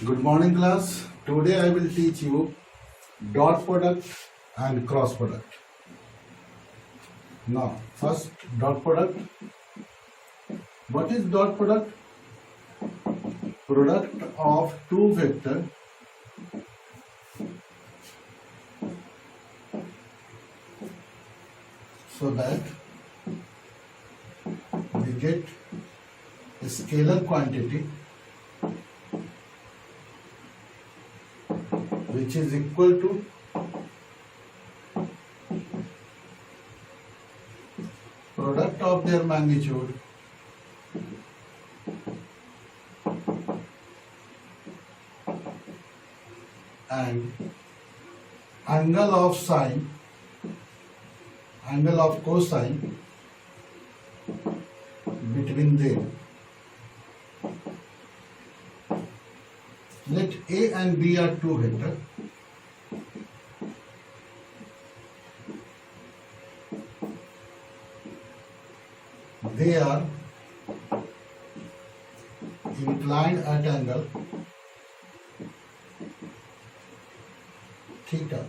Good morning, class. Today I will teach you dot product and cross product. Now, first dot product. What is dot product? Product of two vectors so that we get a scalar quantity which is equal to product of their magnitude and angle of sine, angle of cosine between them. Let A and B are two vectors. They are inclined at angle theta.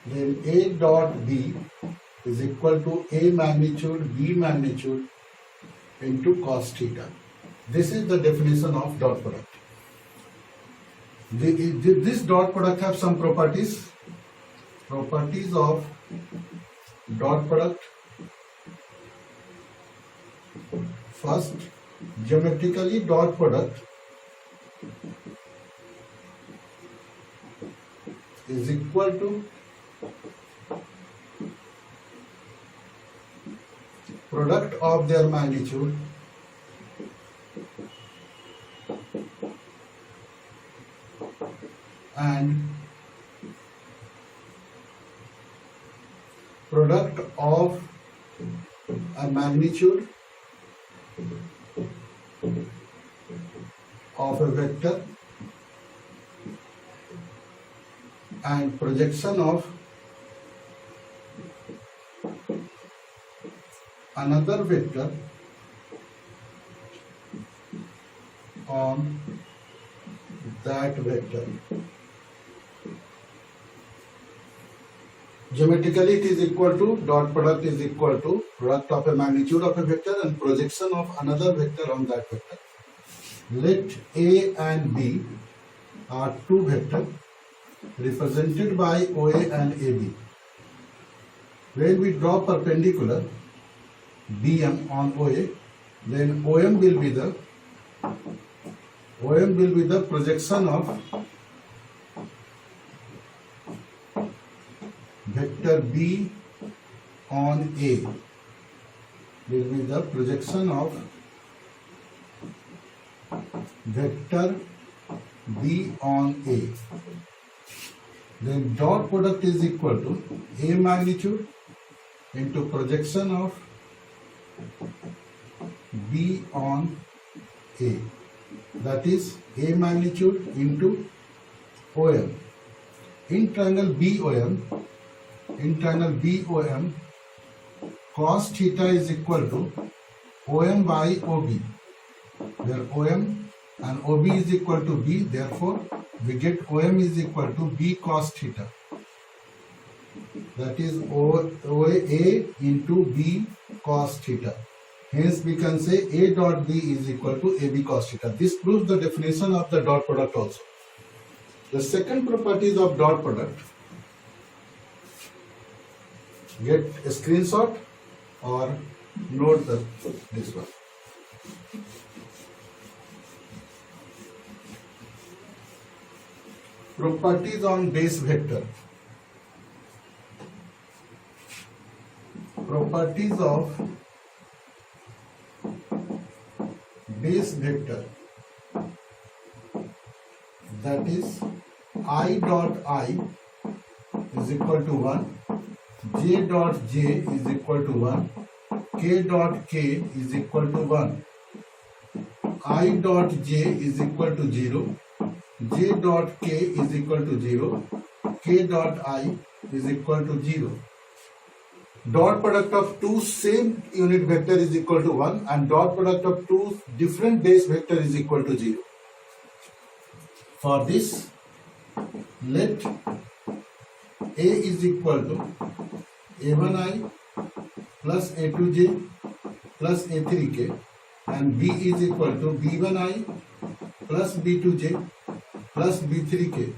Then A dot B is equal to A magnitude B magnitude into cos theta. This is the definition of dot product. This dot product have some properties. Properties of dot product. First, geometrically dot product is equal to product of their magnitude and product of a magnitude of a vector and projection of another vector on that vector. Geometrically it is equal to dot product is equal to product of a magnitude of a vector and projection of another vector on that vector. Let A and B are two vectors represented by OA and AB. When we draw perpendicular BM on OA, then OM will be the projection of vector B on A, will be the projection of vector B on A. Then dot product is equal to A magnitude into projection of B on A. That is A magnitude into OM. In triangle BOM, cos theta is equal to OM by OB, where OM and OB is equal to B. Therefore, we get OM is equal to B cos theta. That is OA into B cos theta. Hence, we can say A dot B is equal to AB cos theta. This proves the definition of the dot product also. The second properties of dot product, get a screenshot or note this one. Properties on base vector. Properties of base vector, that is I dot I is equal to 1, J dot J is equal to 1, K dot K is equal to 1, I dot J is equal to 0, J dot K is equal to 0, K dot I is equal to 0. dot product of two same unit vector is equal to 1 and dot product of two different base vector is equal to 0. For this, let A is equal to A1i plus A2j plus A3k and B is equal to B1i plus B2j plus B3k.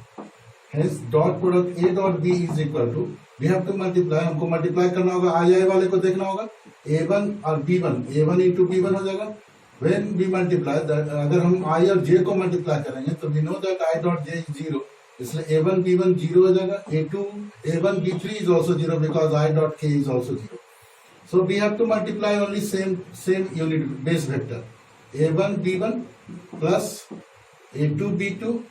Hence dot product A dot B is equal to, we have to multiply, हमको multiply करना होगा, I वाले को देखना होगा, A1 और B1, A1 into B1 हो जाएगा. When we multiply, अगर हम I और J को multiply करेंगे तो we know that I dot J is 0, इसलिए A1 B1 0 हो जाएगा, A1 B3 is also 0 because I dot K is also 0. So we have to multiply only same unit base vector, A1 B1 plus A2 B2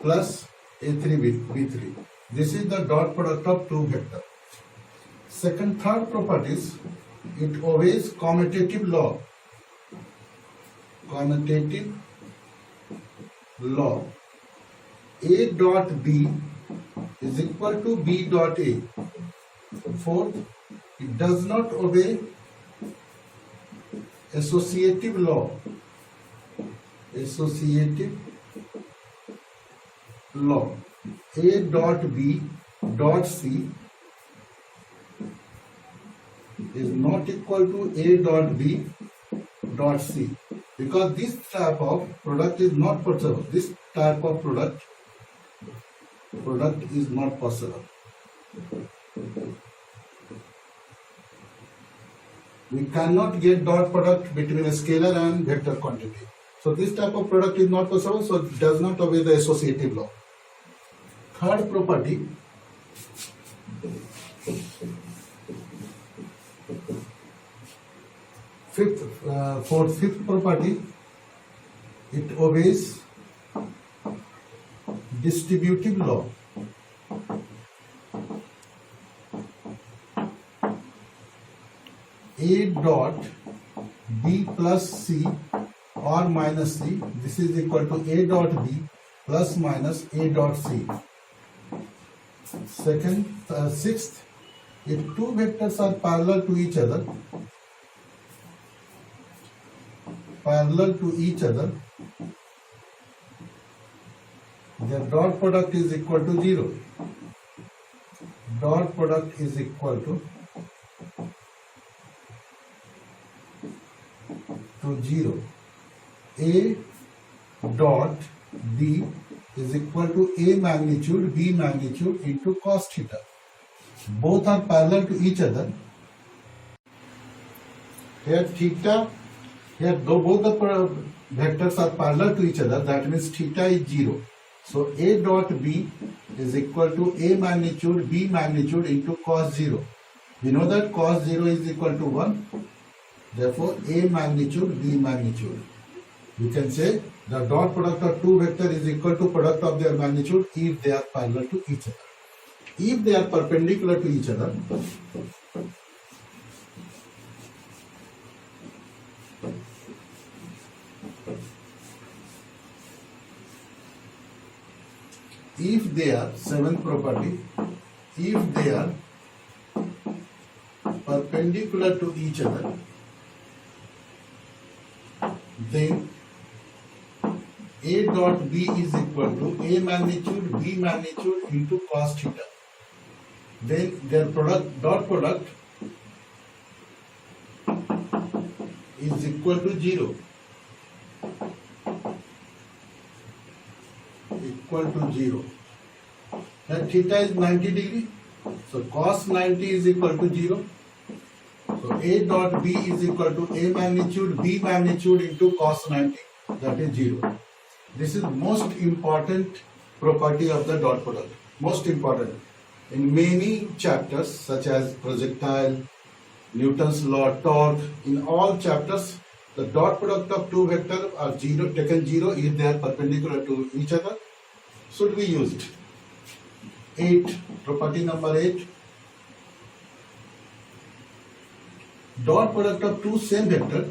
plus A3 B3. This is the dot product of two vector. Third properties, it obeys commutative law. Commutative law. A dot B is equal to B dot A. Fourth, it does not obey associative law. Associative law. A dot B dot C is not equal to A dot B dot C because this type of product is not possible. This type of product is not possible. We cannot get dot product between a scalar and vector quantity. So this type of product is not possible, so it does not obey the associative law. Third property, fifth property, it obeys distributive law. A dot B plus C or minus C, this is equal to A dot B plus minus A dot C. Sixth, if two vectors are parallel to each other, their dot product is equal to 0. Dot product is equal to 0. A dot B is equal to A magnitude B magnitude into cos theta. Both are parallel to each other. Here both the vectors are parallel to each other, that means theta is 0. So A dot B is equal to A magnitude B magnitude into cos 0. We know that cos 0 is equal to 1. Therefore, A magnitude B magnitude. You can say the dot product of two vectors is equal to product of their magnitude if they are parallel to each other. If they are perpendicular to each other, if they are, seventh property, if they are perpendicular to each other, then A dot B is equal to A magnitude B magnitude into cos theta. Then their dot product is equal to 0. Equal to 0. Now theta is 90 degree. So cos 90 is equal to 0. So A dot B is equal to A magnitude B magnitude into cos 90, that is 0. This is most important property of the dot product. Most important. In many chapters such as projectile, Newton's law, torque, in all chapters the dot product of two vectors are taken 0 if they are perpendicular to each other. Should be used. 8. Property number 8. Dot product of two same vector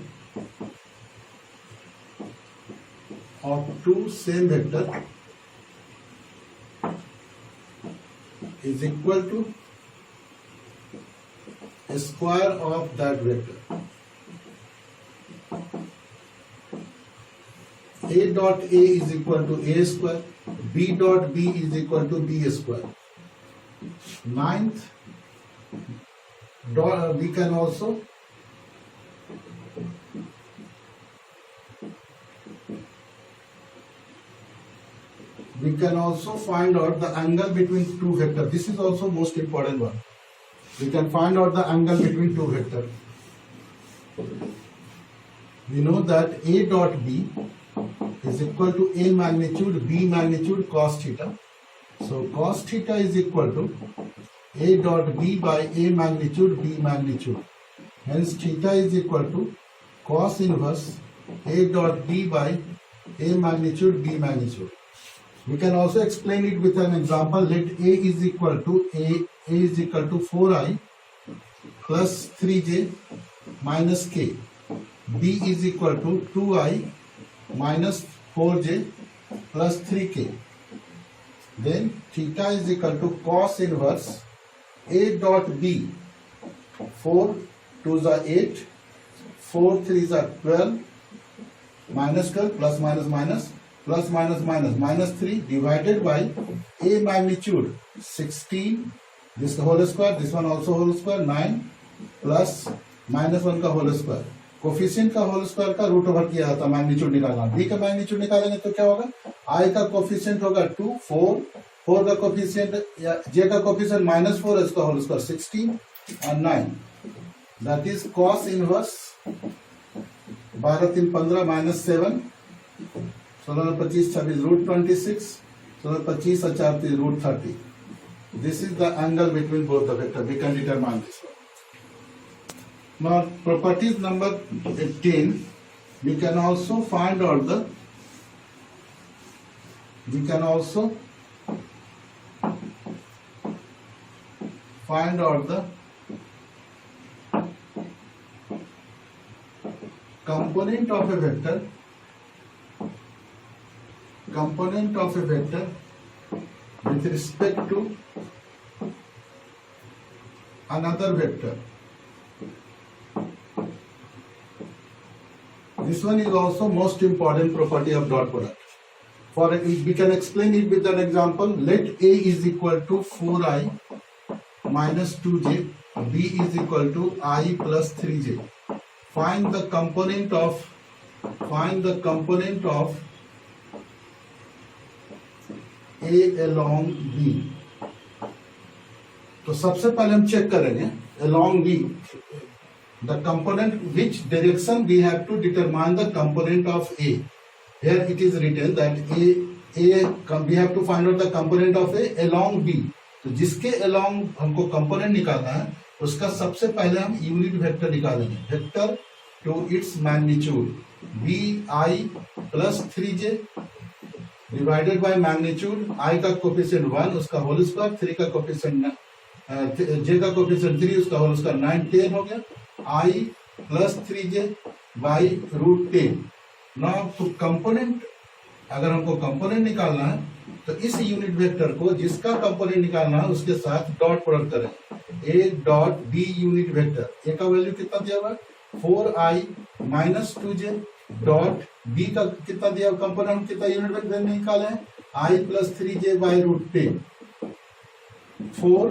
is equal to square of that vector. A dot A is equal to A square, B dot B is equal to B square. Ninth, we can also find out the angle between two vectors. This is also most important one. We can find out the angle between two vectors. We know that A dot B is equal to A magnitude B magnitude cos theta. So cos theta is equal to A dot B by A magnitude B magnitude. Hence theta is equal to cos inverse A dot B by A magnitude B magnitude. We can also explain it with an example. Let A is equal to 4i plus 3j minus k. B is equal to 2i minus 4j plus 3k. Then theta is equal to cos inverse A dot B. 4 2s are 8, 4 3s are 12, minus 12 plus minus minus plus minus minus minus 3 divided by A magnitude 16, this whole square, this one also whole square, 9 plus minus 1 का whole square. Coefficient का whole square का root over किया था magnitude निकालना. B का magnitude निकालेंगे तो क्या होगा? आई का कोफिशिएंट होगा 2, 4 का कोफिशिएंट या जे का कोफिशिएंट -4 है, इसका होल स्क्वायर 16 और 9. That is cos inverse 12 3 15 -7, 16 25 26 root 26, 16 25 और 4 3 root 30. This is the angle between both the vector. We can determine this one. Now, properties number 18, we can also find out the component of a vector with respect to another vector. This one is also most important property of dot product. For it, we can explain it with an example. Let A is equal to 4i minus 2j, B is equal to I plus 3j. Find the component of A along B. तो सबसे पहले हम check करेंगे along B. The component, which direction we have to determine the component of A. Here it is written that we have to find out the component of A along B. तो जिसके along हमको component निकालना है, उसका सबसे पहले हम unit vector निकालेंगे. Vector to its magnitude bi plus 3j divided by magnitude. I का कोफिशिएंट 1, उसका होल स्क्वायर, 3 का कोफिशिएंट j का कोफिशिएंट 3, उसका होल स्क्वायर 9 10 हो गया. I plus 3j by root 10. Now to component, अगर हमको कंपोनेंट निकालना है तो इस यूनिट वेक्टर को जिसका कंपोनेंट निकालना है उसके साथ डॉट प्रोडक्ट करें. A dot B unit vector. A का वैल्यू कितना दिया हुआ है? 4i minus 2j dot B का कितना दिया हुआ? कंपोनेंट कितना यूनिट वेक्टर निकाले हैं? I plus 3j by root 10. 4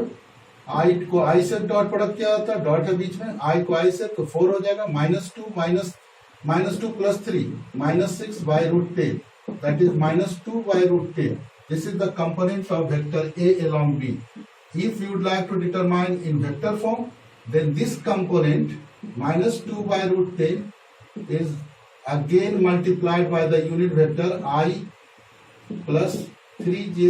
आई को आई से डॉट प्रोडक्ट क्या होता है? डॉट है बीच में, आई को आई से, तो 4 हो जाएगा. -2 plus 3 -6 by root 10. That is -2 by root 10. This is the component of vector A along B. If you would like to determine in vector form, then this component -2 by root 10 is again multiplied by the unit vector I plus 3j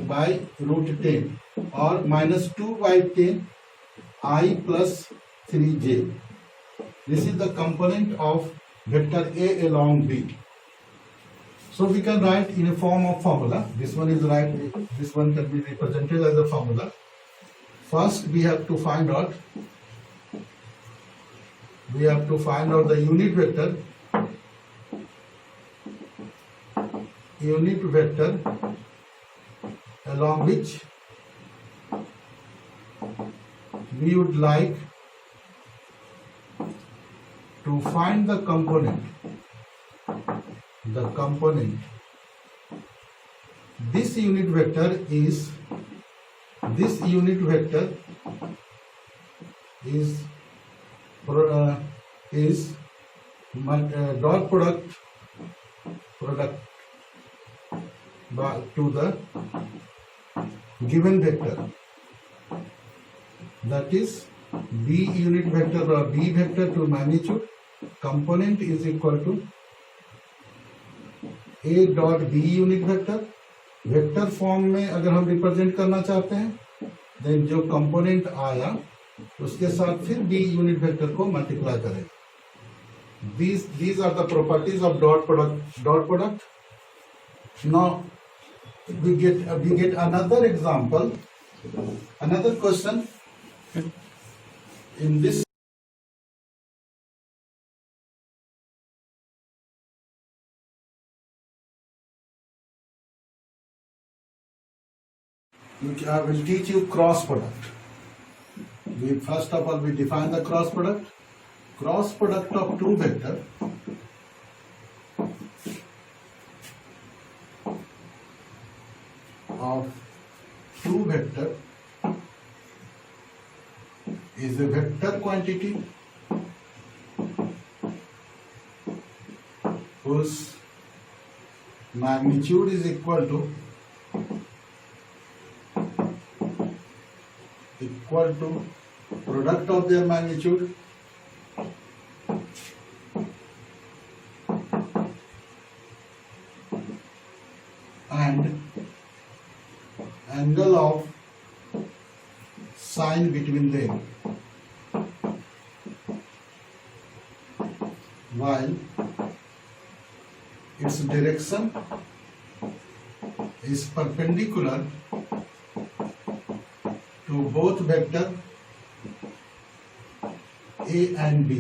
by root 10 or -2 by 10 I plus 3j. This is the component of vector A along B. So we can write in a form of formula. This one is right. This one can be represented as a formula. First, we have to find out the unit vector along which we would like to find the component, this unit vector is dot product to the given vector, that is b unit vector or b vector to magnitude component is equal to a dot b unit vector. Vector form में अगर हम represent करना चाहते हैं then जो component आया उसके साथ फिर b यूनिट वेक्टर को मल्टीप्लाई करें. These are the properties of dot product. Now we get another example, another question in this. I will teach you cross product. First of all we define the cross product. Cross product of two vector is a vector quantity whose magnitude is equal to product of their magnitude and angle of sine between them, while its direction is perpendicular to both vector A and B.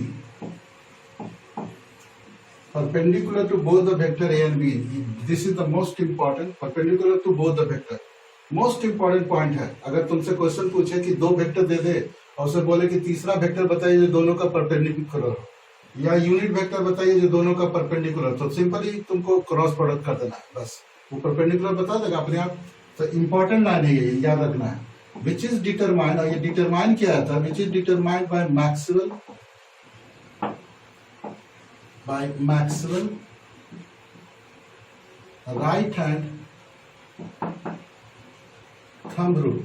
Perpendicular to both the vector A and B. This is the most important. Perpendicular to both the vector. Most important point है. अगर तुमसे question पूछे कि दो vector दे दे और उसे बोले कि तीसरा वेक्टर बताइए जो दोनों का परपेंडिकुलर हो, या यूनिट वेक्टर बताइए जो दोनों का परपेंडिकुलर, तो सिंपली तुमको क्रॉस प्रोडक्ट कर देना है, बस वो परपेंडिकुलर बता देगा अपने आप. तो इंपॉर्टेंट लाइन है ये, याद रखना है. Which is determined, और ये डिटरमाइन किया था, which is determined by Maxwell right hand thumb rule.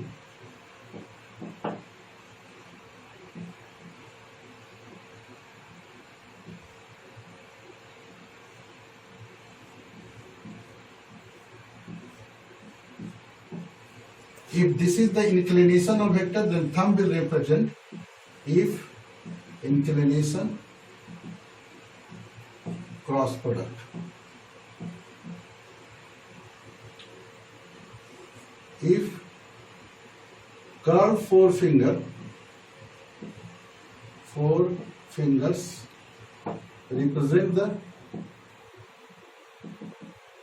If this is the inclination of vector, then thumb will represent if inclination cross product. If curved four fingers represent the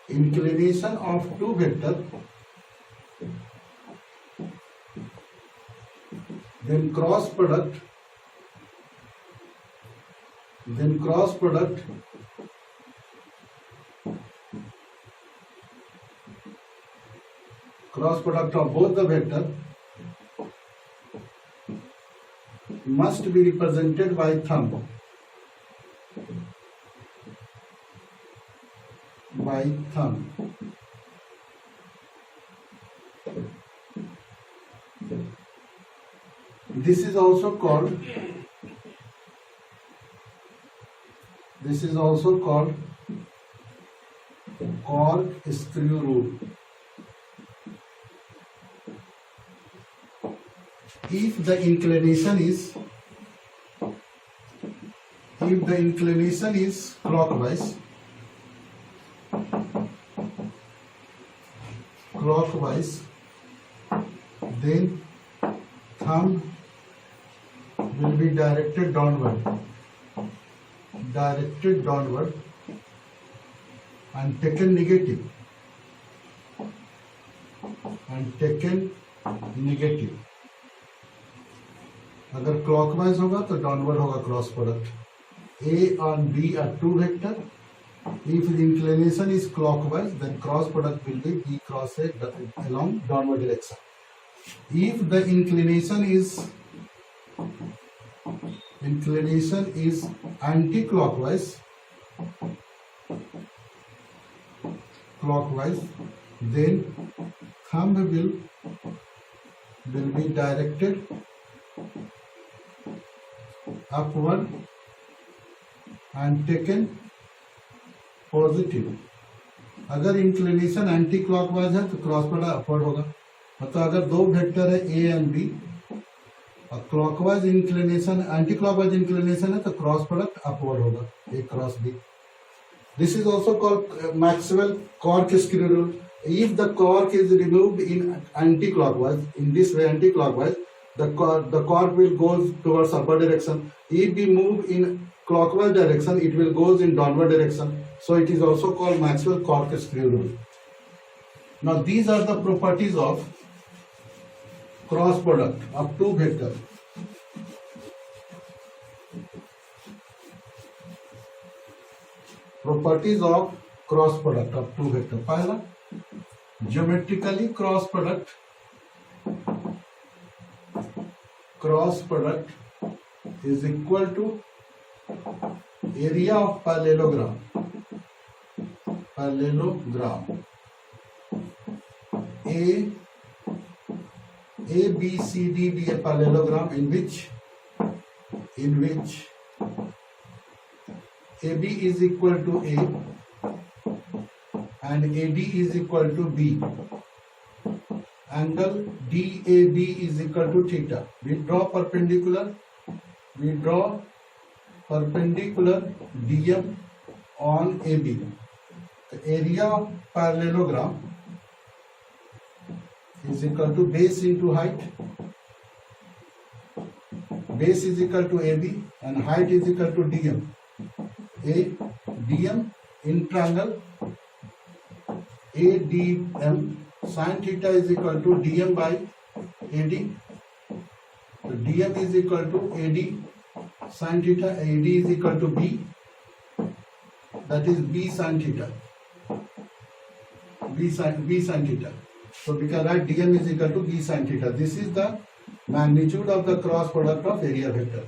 inclination of two vectors, then cross product of both the vector must be represented by thumb. This is also called corkscrew rule. If the inclination is clockwise, then thumb will be directed downward and taken negative. अगर clockwise होगा तो downward होगा cross product. A and B are two vector. If the inclination is clockwise, then cross product will be B cross A along downward direction. If the inclination is anti-clockwise, then thumb will be directed upward and taken positive. अगर inclination anti clockwise है तो cross product upward होगा. मतलब अगर दो vector है A and B और clockwise inclination anticlockwise inclination है तो क्रॉस प्रोडक्ट अपवर्ड होगा, A cross B. This is also called Maxwell corkscrew rule. If the cork is removed in anticlockwise, in this way anticlockwise, the cork will go towards upward direction. If we move in clockwise direction, it will goes in downward direction. So it is also called Maxwell corkscrew rule. Now these are the properties of cross product of two vectors. Properties of cross product of two vectors. पहला, geometrically cross product is equal to area of parallelogram. A B C D be a parallelogram in which AB is equal to A and AD is equal to B. Angle DAB is equal to theta. We draw perpendicular DM on AB. The area of parallelogram is equal to base into height. Base is equal to AB and height is equal to DM. DM in triangle ADM. Sin theta is equal to DM by AD. So DM is equal to AD sin theta. AD is equal to B. That is B sin theta. B sin theta. So we can write DM is equal to B sin theta. This is the magnitude of the cross product of area vector.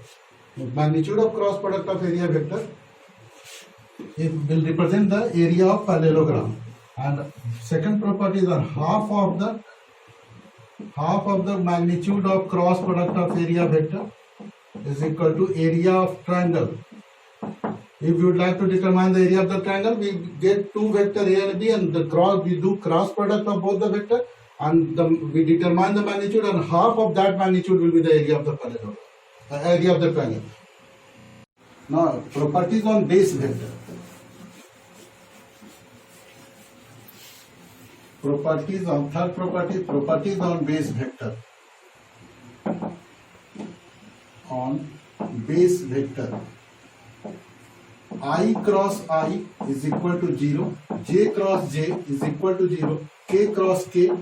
The magnitude of cross product of area vector it will represent the area of parallelogram. And second properties are half of the magnitude of cross product of area vector is equal to area of triangle. If you would like to determine the area of the triangle, we get two vector A and B and we do cross product of both the vector and we determine the magnitude and half of that magnitude will be the area of the parallelogram, area of the triangle. Now properties on base vector. Properties on base vector. On base vector, I cross I is equal to 0, J cross J is equal to 0, K cross K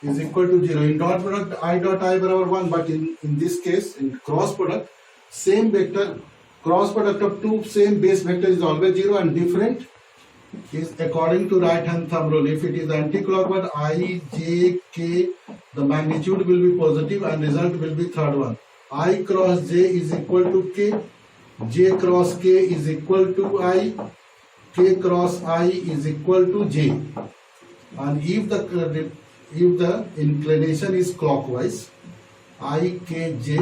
is equal to 0. In dot product, I dot I बराबर 1, but in this case, in cross product, same vector, cross product of two same base vector is always 0 and different is according to right hand thumb rule. If it is anti-clockwise, I, J, K, the magnitude will be positive and result will be third one. I cross J is equal to K, J cross K is equal to I, K cross I is equal to J. And if the inclination is clockwise, I, K, J,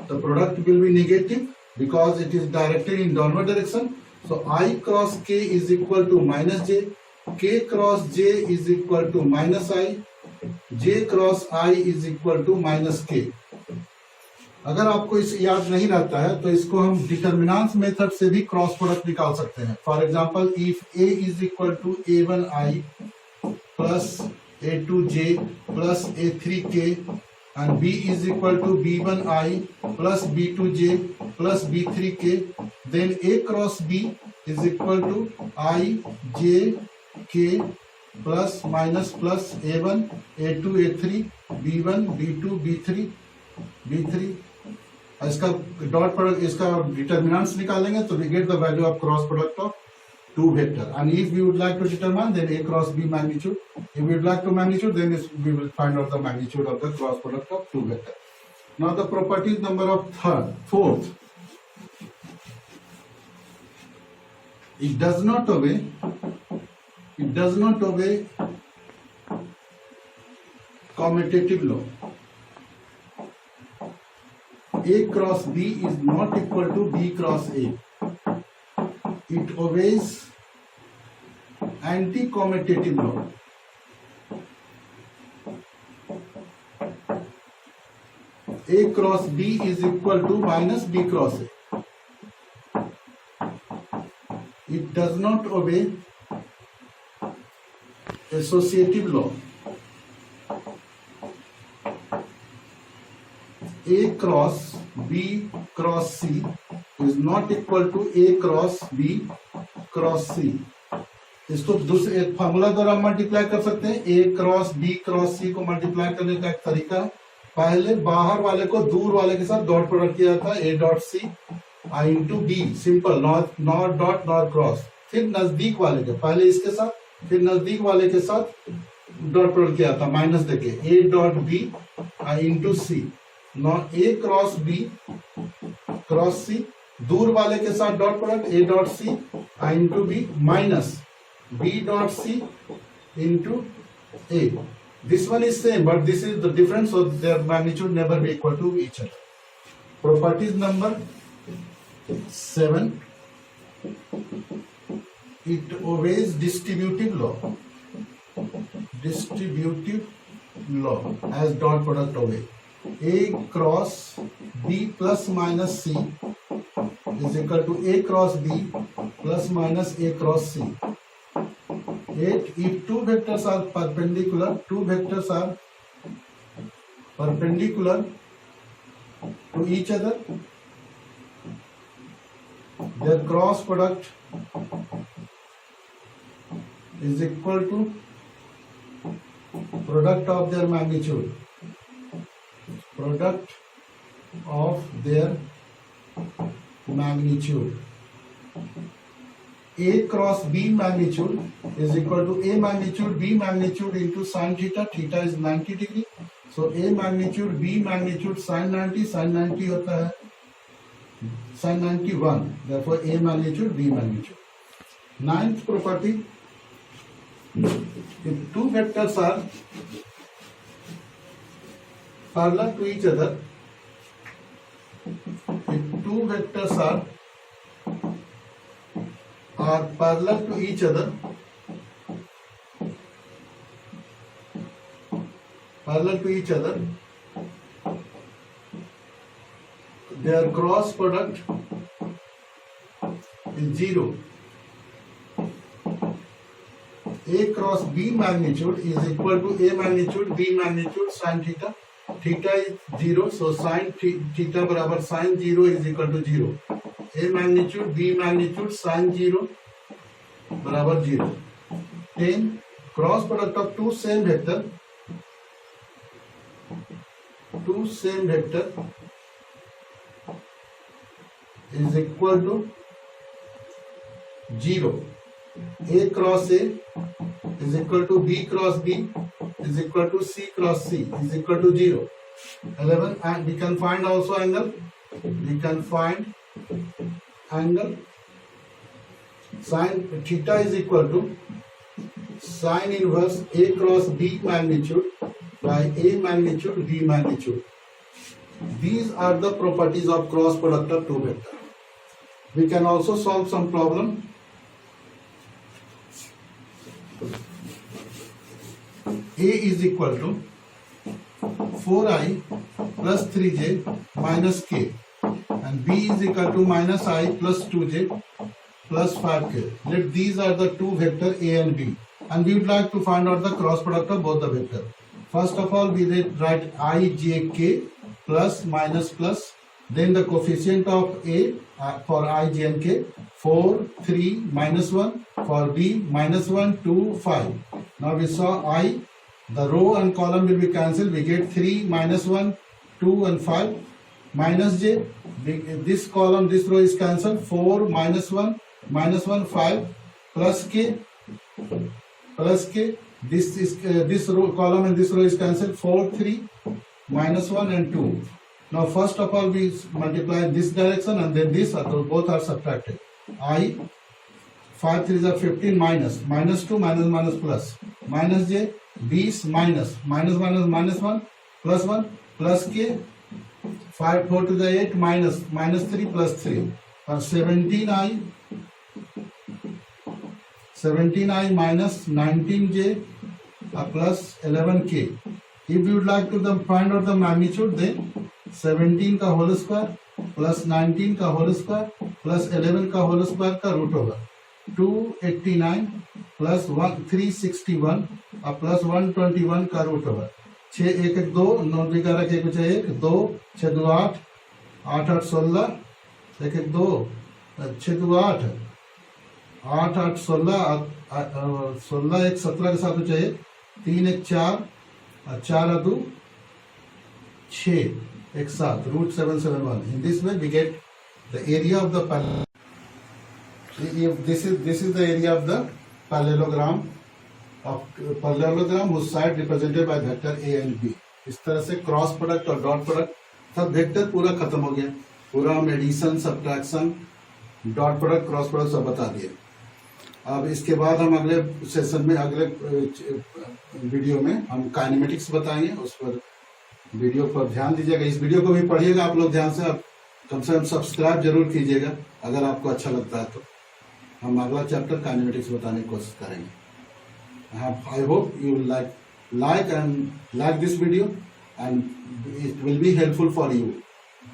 the product will be negative because it is directed in downward direction. So I cross K is equal to minus J, K cross J is equal to minus I, J cross I is equal to minus K. अगर आपको इस याद नहीं रहता है तो इसको हम डिटर्मिनेंट्स मेथड से भी क्रॉस प्रोडक्ट निकाल सकते हैं. For example, if A is equal to A1I plus A2J plus A3K and B is equal to B1I plus B2J plus B3K, then A cross B is equal to I, J, K plus minus plus A1, A2, A3, B1, B2, B3, B3 इसका dot product, इसका determinants निकालेंगे तो we get the value of cross product of two vector. And if we would like to determine, then A cross B magnitude. If we would like to magnitude, then we will find out the magnitude of the cross product of two vector. Now the properties number of fourth. It does not obey commutative law. A cross B is not equal to B cross A. It obeys anti-commutative law. A cross B is equal to minus B cross A. It does not obey associative law. A cross B cross C is not equal to A cross B cross C. इसको दूसरे एक formula द्वारा multiply कर सकते हैं. A cross B cross C को multiply करने का एक तरीका है, पहले बाहर वाले को दूर वाले के साथ डॉट प्रोडक्ट किया था. A dot C I into B, simple, not dot not cross. फिर नजदीक वाले के, पहले इसके साथ फिर नजदीक वाले के साथ डॉट प्रोडक्ट किया था माइनस देके. A dot B I into C. Not A cross B cross C, दूर वाले के साथ dot product A dot C I into B minus B dot C into A. This one is same, but this is the difference, so their magnitude never be equal to each other. Properties number 7. It obeys distributive law. Distributive law as dot product obey. A cross B plus minus C is equal to A cross B plus minus A cross C. 8. If two vectors are perpendicular, to each other, their cross product is equal to product of their magnitude. Product of their magnitude. A cross B magnitude is equal to A magnitude B magnitude into sin theta. Theta is 90 degree. So A magnitude B magnitude sin 90. Sin 90 होता है sin 91. Therefore A magnitude B magnitude. Ninth property. If two vectors are parallel to each other, are parallel to each other, their cross product is 0. A cross B magnitude is equal to A magnitude B magnitude sin theta. Theta is 0, so sin theta बराबर sin 0 is equal to 0. A magnitude B magnitude sin 0 बराबर 0. 10. Cross product of two same vector is equal to 0. A cross A is equal to B cross B is equal to C cross C is equal to 0. 11. And we can find also angle. Sin theta is equal to sin inverse A cross B magnitude by A magnitude B magnitude. These are the properties of cross product of two vectors. We can also solve some problem. A is equal to 4i plus 3j minus k and B is equal to minus I plus 2j plus 5k. Let these are the two vector A and B, and we would like to find out the cross product of both the vector. First of all, we write I j k plus minus plus, then the coefficient of A for I j and k 4, 3, minus 1, for B minus 1, 2, 5. Now we saw I, the row and column will be cancelled. We get 3, minus 1, 2 and 5. minus j, this column, this row is cancelled, 4 minus 1, 5, plus k, this is this row column and this row is cancelled, 4, 3, minus 1 and 2. Now first of all we multiply this direction and then this, both are subtracted. I 5 3s are 15, minus 2, minus plus, minus j, these minus 1 plus 1 plus k, 5 4 to the 8, minus 3 plus 3, 17i minus 19j plus 11k. If you would like to find out the magnitude, then 17 का whole square plus 19 का whole square plus 11 का whole square का root होगा 289 plus 361 plus 121 का root होगा 6 1 1 2 9 11 के कुछ 1 2 6 2 8 8 8 16 1 1 2 6 2 8 8 8 16 16 1 17 के साथ कुछ 1 3 1 4 4 2 6 एक साथ root 771. In this way we get the area of the parallelogram. This is the area of the parallelogram whose side represented by vector a and b. इस तरह से क्रॉस प्रोडक्ट और डॉट प्रोडक्ट सब वेक्टर पूरा खत्म हो गया. पूरा हम addition, subtraction, dot product, cross product सब बता दिए. अब इसके बाद हम अगले सेशन में, अगले वीडियो में हम काइनेमेटिक्स बताएंगे. उस पर वीडियो पर ध्यान दीजिएगा. इस वीडियो को भी पढ़िएगा आप लोग ध्यान से. आप कम से कम सब्सक्राइब जरूर कीजिएगा अगर आपको अच्छा लगता है तो. हम अगला चैप्टर काइनेमेटिक्स बताने की कोशिश करेंगे. I hope you like this video and it will be helpful for you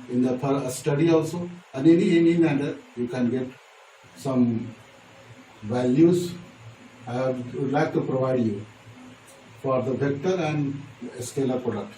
in the study also, and in any manner you can get some values I would like to provide you for the vector and scalar product.